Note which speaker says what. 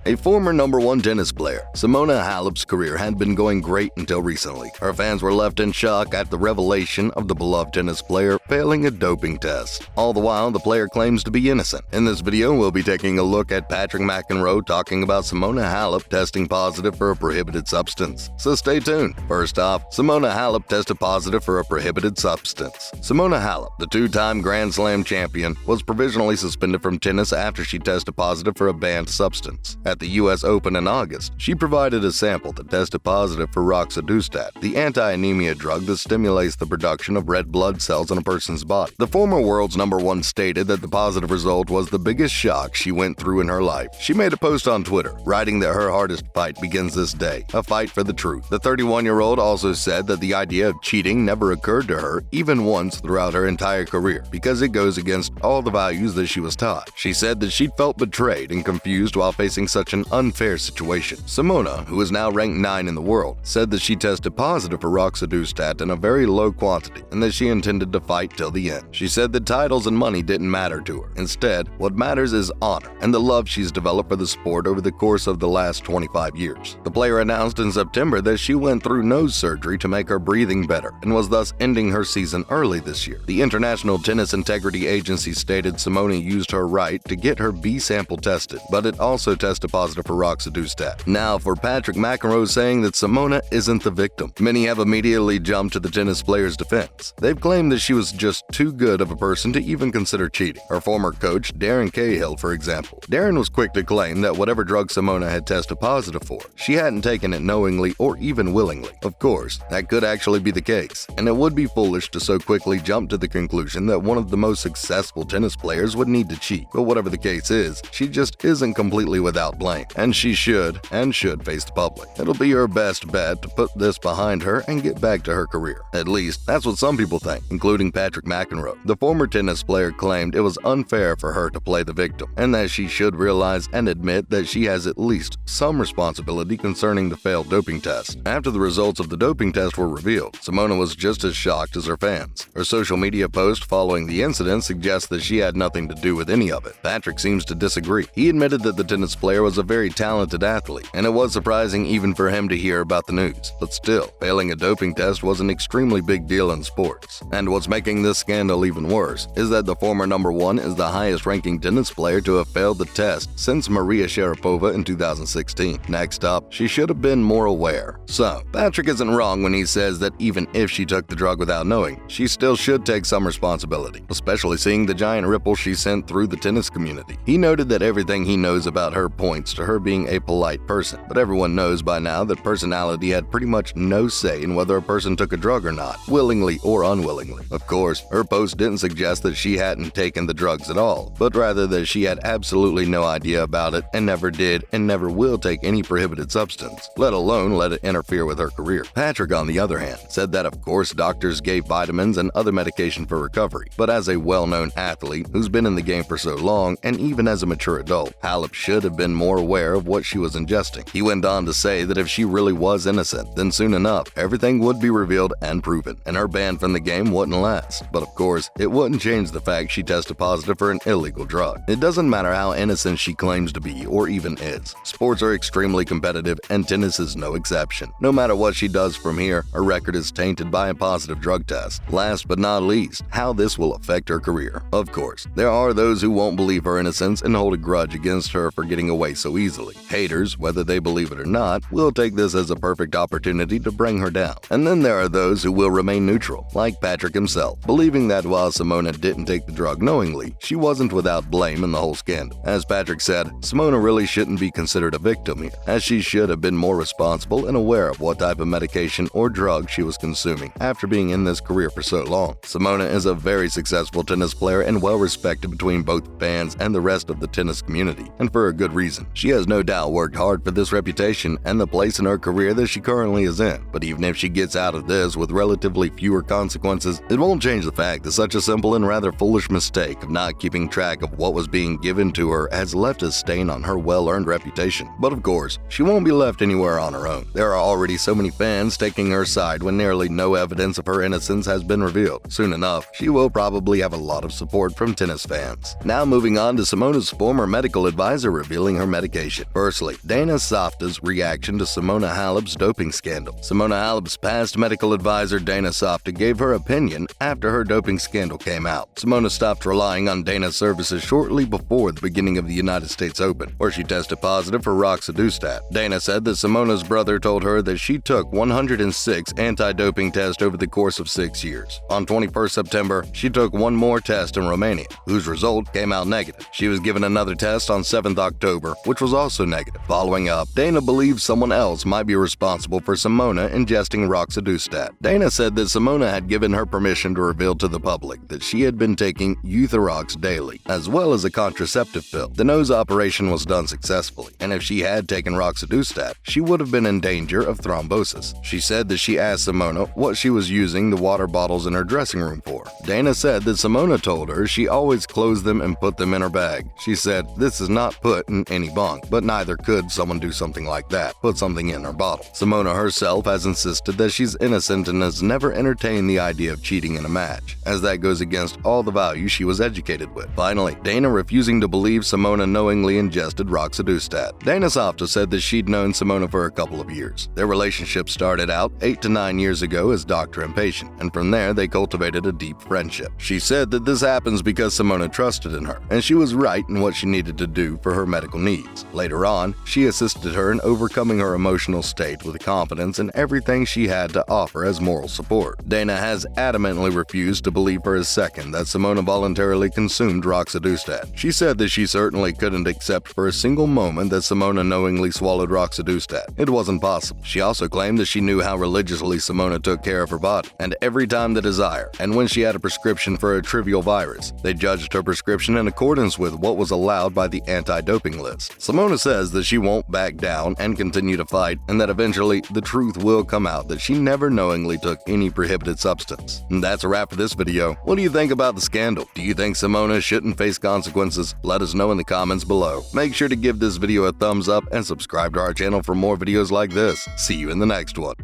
Speaker 1: A former #1 tennis player, Simona Halep's career had been going great until recently. Her fans were left in shock at the revelation of the beloved tennis player failing a doping test. All the while, the player claims to be innocent. In this video, we'll be taking a look at Patrick McEnroe talking about Simona Halep testing positive for a prohibited substance. So stay tuned. First off, Simona Halep tested positive for a prohibited substance. Simona Halep, the two-time Grand Slam champion, was provisionally suspended from tennis after she tested positive for a banned substance. At the U.S. Open in August, she provided a sample that tested positive for roxadustat, the anti-anemia drug that stimulates the production of red blood cells in a person's body. The former world's #1 stated that the positive result was the biggest shock she went through in her life. She made a post on Twitter, writing that her hardest fight begins this day, a fight for the truth. The 31-year-old also said that the idea of cheating never occurred to her even once throughout her entire career, because it goes against all the values that she was taught. She said that she felt betrayed and confused while facing such an unfair situation. Simona, who is now ranked 9 in the world, said that she tested positive for roxadustat in a very low quantity and that she intended to fight till the end. She said that titles and money didn't matter to her. Instead, what matters is honor and the love she's developed for the sport over the course of the last 25 years. The player announced in September that she went through nose surgery to make her breathing better and was thus ending her season early this year. The International Tennis Integrity Agency stated Simona used her right to get her B sample tested, but it also tested positive for roxadustat. Now for Patrick McEnroe saying that Simona isn't the victim. Many have immediately jumped to the tennis player's defense. They've claimed that she was just too good of a person to even consider cheating. Her former coach, Darren Cahill, for example. Darren was quick to claim that whatever drug Simona had tested positive for, she hadn't taken it knowingly or even willingly. Of course, that could actually be the case, and it would be foolish to so quickly jump to the conclusion that one of the most successful tennis players would need to cheat. But whatever the case is, she just isn't completely without blame, and she should face the public. It'll be her best bet to put this behind her and get back to her career. At least, that's what some people think, including Patrick McEnroe. The former tennis player claimed it was unfair for her to play the victim, and that she should realize and admit that she has at least some responsibility concerning the failed doping test. After the results of the doping test were revealed, Simona was just as shocked as her fans. Her social media post following the incident suggests that she had nothing to do with any of it. Patrick seems to disagree. He admitted that the tennis player was a very talented athlete, and it was surprising even for him to hear about the news. But still, failing a doping test was an extremely big deal in sports. And what's making this scandal even worse is that the former #1 is the highest-ranking tennis player to have failed the test since Maria Sharapova in 2016. Next up, she should have been more aware. So, Patrick isn't wrong when he says that even if she took the drug without knowing, she still should take some responsibility, especially seeing the giant ripple she sent through the tennis community. He noted that everything he knows about her points to her being a polite person, but everyone knows by now that personality had pretty much no say in whether a person took a drug or not, willingly or unwillingly. Of course, her post didn't suggest that she hadn't taken the drugs at all, but rather that she had absolutely no idea about it and never did and never will take any prohibited substance, let alone let it interfere with her career. Patrick, on the other hand, said that of course doctors gave vitamins and other medication for recovery, but as a well-known athlete who's been in the game for so long, and even as a mature adult, Halep should have been more aware of what she was ingesting. He went on to say that if she really was innocent, then soon enough, everything would be revealed and proven, and her ban from the game wouldn't last. But of course, it wouldn't change the fact she tested positive for an illegal drug. It doesn't matter how innocent she claims to be or even is. Sports are extremely competitive, and tennis is no exception. No matter what she does from here, her record is tainted by a positive drug test. Last but not least, how this will affect her career. Of course, there are those who won't believe her innocence and hold a grudge against her for getting away so easily. Haters, whether they believe it or not, will take this as a perfect opportunity to bring her down. And then there are those who will remain neutral, like Patrick himself, believing that while Simona didn't take the drug knowingly, she wasn't without blame in the whole scandal. As Patrick said, Simona really shouldn't be considered a victim here, as she should have been more responsible and aware of what type of medication or drug she was consuming after being in this career for so long. Simona is a very successful tennis player and well respected between both fans and the rest of the tennis community, and for a good reason. She has no doubt worked hard for this reputation and the place in her career that she currently is in, but even if she gets out of this with relatively fewer consequences, it won't change the fact that such a simple and rather foolish mistake of not keeping track of what was being given to her has left a stain on her well-earned reputation. But of course, she won't be left anywhere on her own. There are already so many fans taking her side when nearly no evidence of her innocence has been revealed. Soon enough, she will probably have a lot of support from tennis fans. Now moving on to Simona's former medical advisor revealing her medication. Firstly, Dana Safta's reaction to Simona Halep's doping scandal. Simona Halep's past medical advisor Dana Safta gave her opinion after her doping scandal came out. Simona stopped relying on Dana's services shortly before the beginning of the United States Open, where she tested positive for roxadustat. Dana said that Simona's brother told her that she took 106 anti-doping tests over the course of 6 years. On 21st September, she took one more test in Romania, whose result came out negative. She was given another test on 7th October, which was also negative. Following up, Dana believes someone else might be responsible for Simona ingesting roxadustat. Dana said that Simona had given her permission to reveal to the public that she had been taking Euthyrox daily, as well as a contraceptive pill. The nose operation was done successfully, and if she had taken roxadustat, she would have been in danger of thrombosis. She said that she asked Simona what she was using the water bottles in her dressing room for. Dana said that Simona told her she always closed them and put them in her bag. She said, "This is not put in any bunk, but neither could someone do something like that, put something in her bottle." Simona herself has insisted that she's innocent and has never entertained the idea of cheating in a match, as that goes against all the values she was educated with. Finally, Dana refusing to believe Simona knowingly ingested roxadustat. Dana Safta said that she'd known Simona for a couple of years. Their relationship started out 8 to 9 years ago as doctor and patient, and from there they cultivated a deep friendship. She said that this happens because Simona trusted in her, and she was right in what she needed to do for her medical needs. Later on, she assisted her in overcoming her emotional state with confidence in everything she had to offer as moral support. Dana has adamantly refused to believe for a second that Simona voluntarily consumed roxadustat. She said that she certainly couldn't accept for a single moment that Simona knowingly swallowed roxadustat. It wasn't possible. She also claimed that she knew how religiously Simona took care of her body, and every time the desire, and when she had a prescription for a trivial virus, they judged her prescription in accordance with what was allowed by the anti-doping list. Simona says that she won't back down and continue to fight, and that eventually the truth will come out that she never knowingly took any prohibited substance. And that's a wrap for this video. What do you think about the scandal? Do you think Simona shouldn't face consequences? Let us know in the comments below. Make sure to give this video a thumbs up and subscribe to our channel for more videos like this. See you in the next one.